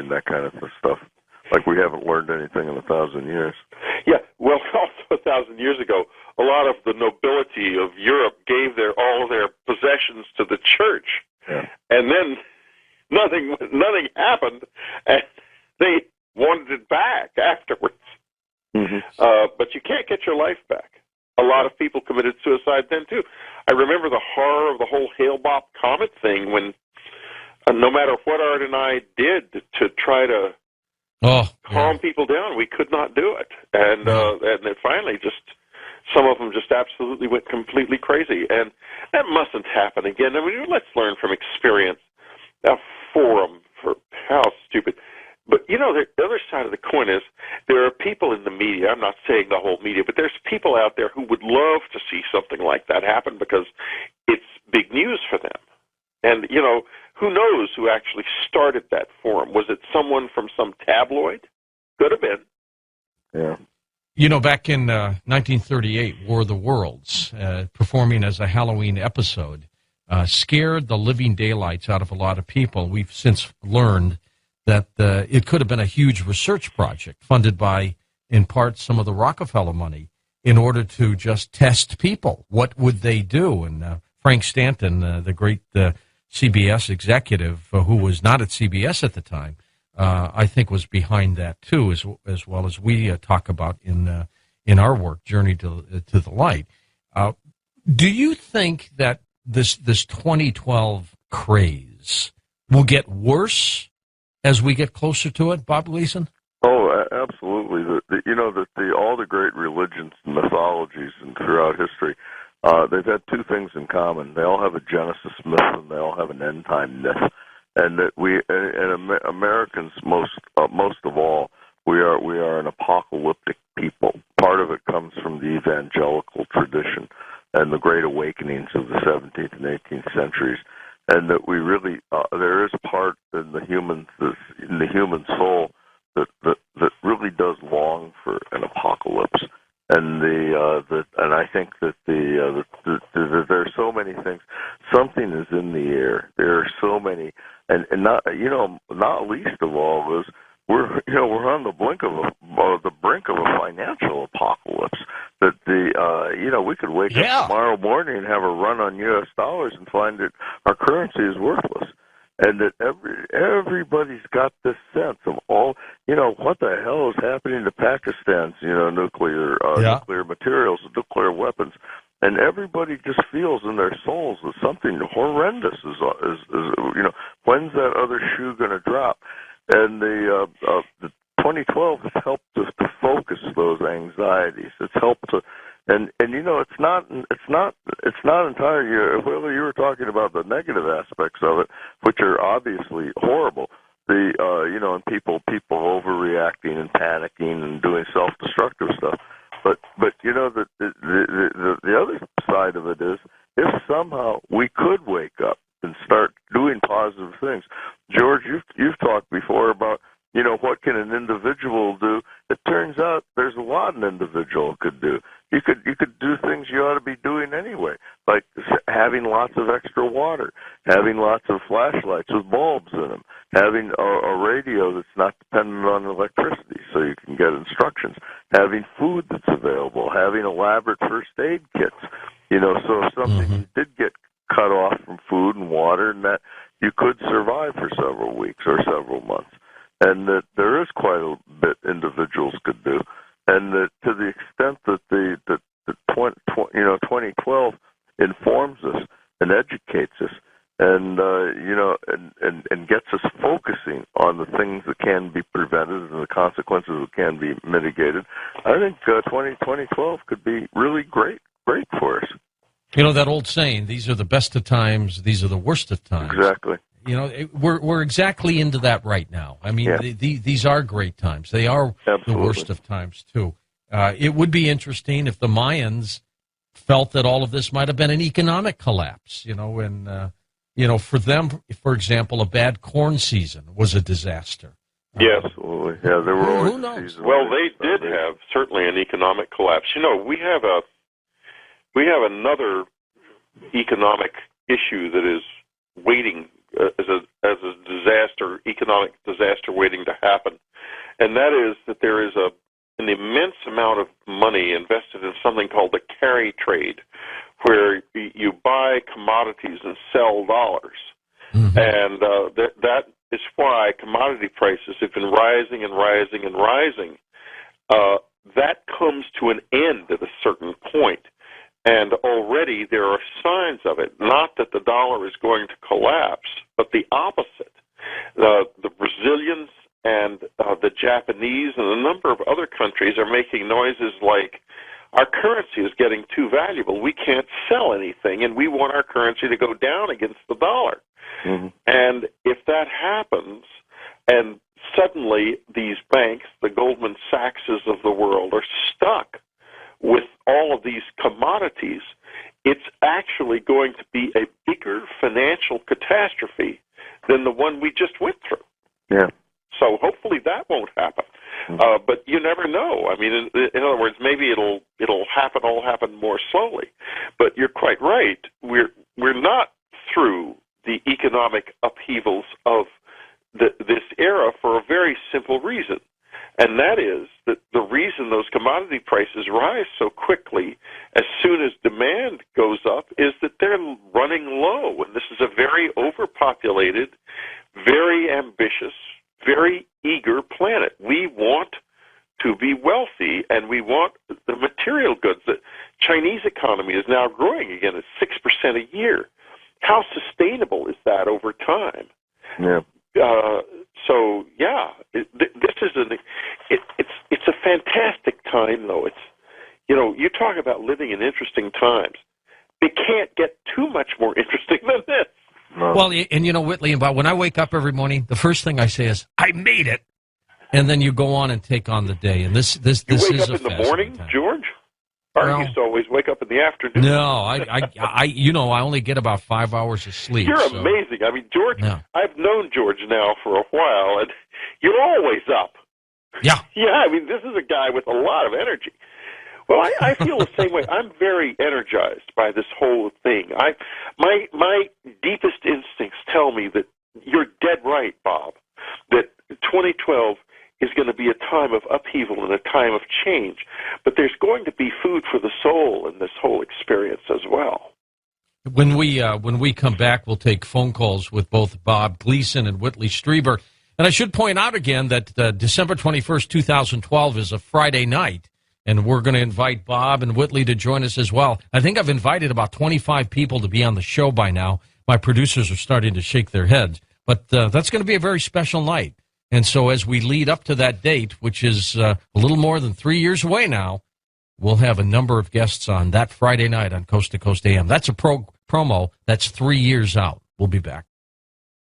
and that kind of stuff. Like we haven't learned anything in 1,000 years. Yeah, well, also 1,000 years ago, a lot of the nobility of Europe gave all of their possessions to the church, and then nothing happened, and they wanted it back afterwards. Mm-hmm. But you can't get your life back. A lot of people committed suicide then too. I remember the horror of the whole Hale-Bopp comet thing when, no matter what Art and I did to try to calm people down, we could not do it, and it finally some of them just absolutely went completely crazy, and that mustn't happen again. I mean, let's learn from experience. A forum for how stupid. But, the other side of the coin is there are people in the media, I'm not saying the whole media, but there's people out there who would love to see something like that happen because it's big news for them. And, who knows who actually started that forum? Was it someone from some tabloid? Could have been. Yeah. Back in 1938, War of the Worlds, performing as a Halloween episode, scared the living daylights out of a lot of people. We've since learned that it could have been a huge research project funded by, in part, some of the Rockefeller money in order to just test people. What would they do? And Frank Stanton, the great CBS executive who was not at CBS at the time, I think was behind that too, as well as we talk about in our work, Journey to the Light. Do you think that this 2012 craze will get worse as we get closer to it, Bob Gleason? Oh, absolutely. All the great religions and mythologies and throughout history, they've had two things in common. They all have a Genesis myth and they all have an end time myth. And that Americans most of all, we are an apocalyptic people. Part of it comes from the evangelical tradition and the great awakenings of the 17th and 18th centuries, and that we really there is a part in the human soul that really does long for an apocalypse. And and I think that there are so many things. Something is in the air. There are so many, and not least of all is we're on the brink of a financial apocalypse. That we could wake up tomorrow morning and have a run on U.S. dollars and find that our currency is worthless. And that everybody's got this sense of what the hell is happening to Pakistan's, nuclear materials, nuclear weapons, and everybody just feels in their souls that something horrendous is when's that other shoe going to drop? And the 2012 has helped us to focus those anxieties. It's helped to. And it's not entirely. Whether you were talking about the negative aspects of it, which are obviously horrible, and people overreacting and panicking and doing self-destructive stuff. But the other side of it is if somehow we could wake up and start doing positive things. George, you've talked before about what can an individual do. It turns out there's a lot an individual could do. You could do things you ought to be doing anyway, like having lots of extra water, having lots of flashlights with bulbs in them, having a radio that's not dependent on electricity so you can get instructions, having food that's available, having elaborate first aid kits. So if something did get cut off from food and water, and that you could survive for several weeks or several months. And that there is quite a bit individuals could do, and that to the extent that the 2012 informs us and educates us, and and gets us focusing on the things that can be prevented and the consequences that can be mitigated, I think 2012 could be really great for us. That old saying: "These are the best of times; these are the worst of times." Exactly. We're exactly into that right now. I mean, these are great times. They are the worst of times, too. It would be interesting if the Mayans felt that all of this might have been an economic collapse, and, for them, for example, a bad corn season was a disaster. Yes, absolutely. Yeah, there were always who knows? Well, they did have certainly an economic collapse. We have another economic issue that is waiting as a disaster, economic disaster waiting to happen, and that is that there is an immense amount of money invested in something called the carry trade, where you buy commodities and sell dollars. Mm-hmm. And that is why commodity prices have been rising and rising and rising. That comes to an end at a certain point, and already there are signs of it. Not that the dollar is going to collapse, but the opposite. The Brazilians and the Japanese and a number of other countries are making noises like, our currency is getting too valuable. We can't sell anything, and we want our currency to go down against the dollar. Mm-hmm. And if that happens, and suddenly these banks, the Goldman Sachses of the world, are stuck with all of these commodities, it's actually going to be a bigger financial catastrophe than the one we just went through. Yeah. So hopefully that won't happen. But you never know. I mean, in other words, maybe it'll happen more slowly. But you're quite right. We're not through the economic upheavals of this era for a very simple reason, and that is that the reason those commodity prices rise so quickly as soon as demand goes up is that they're running low, and this is a very overpopulated, very ambitious, very eager planet. We want to be wealthy, and we want the material goods. The Chinese economy is now growing again at 6% a year. How sustainable is that over time? Yeah. So yeah, this is it's a fantastic time, though. It's, you talk about living in interesting times. It can't get too much more interesting than this. No. Well, and Whitley, when I wake up every morning, the first thing I say is, "I made it," and then you go on and take on the day. And this you wake is up in the morning, time. George? Or you used to always wake up in the afternoon? No, I only get about 5 hours of sleep. You're amazing. I mean, George, no. I've known George now for a while, and you're always up. Yeah. Yeah, I mean, this is a guy with a lot of energy. Well, I feel the same way. I'm very energized by this whole thing. My deepest instincts tell me that you're dead right, Bob, that 2012 is going to be a time of upheaval and a time of change. But there's going to be food for the soul in this whole experience as well. When we come back, we'll take phone calls with both Bob Gleason and Whitley Strieber. And I should point out again that December 21st, 2012 is a Friday night, and we're going to invite Bob and Whitley to join us as well. I think I've invited about 25 people to be on the show by now. My producers are starting to shake their heads. But that's going to be a very special night. And so as we lead up to that date, which is a little more than 3 years away now, we'll have a number of guests on that Friday night on Coast to Coast AM. That's a promo. That's 3 years out. We'll be back.